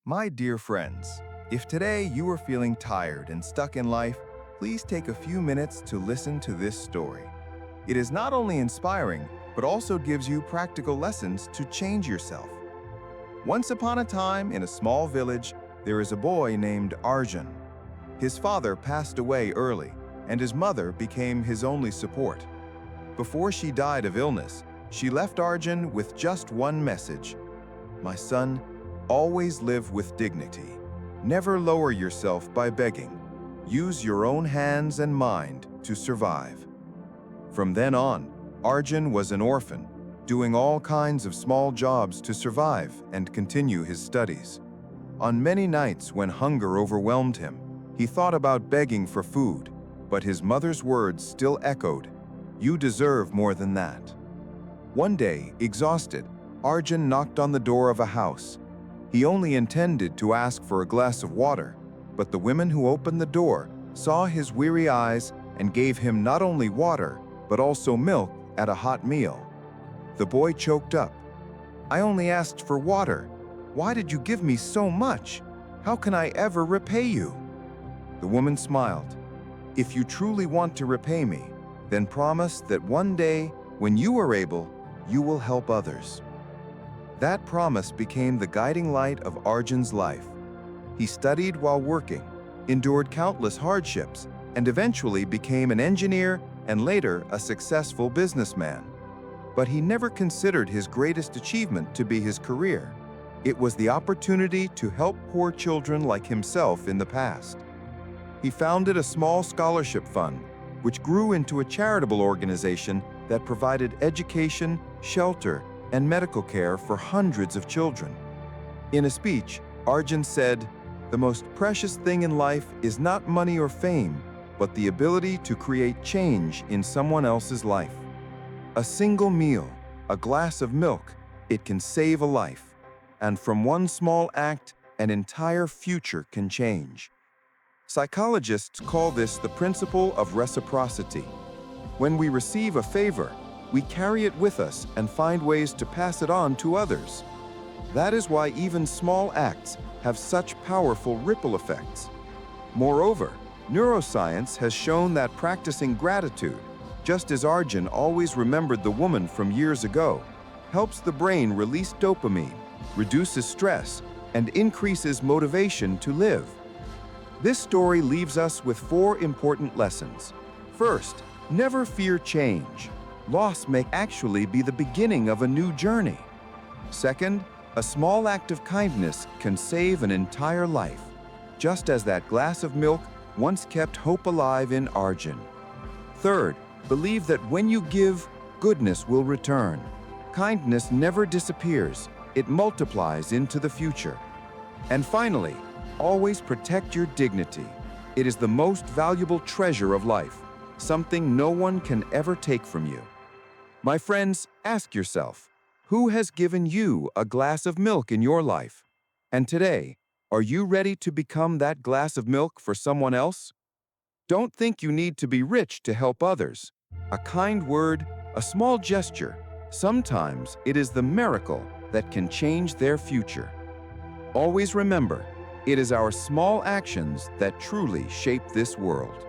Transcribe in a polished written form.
My dear friends, if today you are feeling tired and stuck in life, please take a few minutes to listen to this story. It is not only inspiring, but also gives you practical lessons to change yourself. Once upon a time, in a small village, there is a boy named Arjun. His father passed away early, and his mother became his only support. Before she died of illness, she left Arjun with just one message: "My son, always live with dignity. Never lower yourself by begging. Use your own hands and mind to survive." From then on, Arjun was an orphan, doing all kinds of small jobs to survive and continue his studies. On many nights when hunger overwhelmed him, he thought about begging for food, but his mother's words still echoed, "You deserve more than that." One day, exhausted, Arjun knocked on the door of a house. He only intended to ask for a glass of water, but the women who opened the door saw his weary eyes and gave him not only water, but also milk at a hot meal. The boy choked up. "I only asked for water. Why did you give me so much? How can I ever repay you?" The woman smiled. "If you truly want to repay me, then promise that one day, when you are able, you will help others." That promise became the guiding light of Arjun's life. He studied while working, endured countless hardships, and eventually became an engineer and later a successful businessman. But he never considered his greatest achievement to be his career. It was the opportunity to help poor children like himself in the past. He founded a small scholarship fund, which grew into a charitable organization that provided education, shelter, and medical care for hundreds of children. In a speech, Arjun said, "The most precious thing in life is not money or fame, but the ability to create change in someone else's life. A single meal, a glass of milk, it can save a life. And from one small act, an entire future can change." Psychologists call this the principle of reciprocity. When we receive a favor, we carry it with us and find ways to pass it on to others. That is why even small acts have such powerful ripple effects. Moreover, neuroscience has shown that practicing gratitude, just as Arjun always remembered the woman from years ago, helps the brain release dopamine, reduces stress, and increases motivation to live. This story leaves us with 4 important lessons. First, never fear change. Loss may actually be the beginning of a new journey. Second, a small act of kindness can save an entire life, just as that glass of milk once kept hope alive in Arjun. Third, believe that when you give, goodness will return. Kindness never disappears, it multiplies into the future. And finally, always protect your dignity. It is the most valuable treasure of life, something no one can ever take from you. My friends, ask yourself, who has given you a glass of milk in your life? And today, are you ready to become that glass of milk for someone else? Don't think you need to be rich to help others. A kind word, a small gesture, sometimes it is the miracle that can change their future. Always remember, it is our small actions that truly shape this world.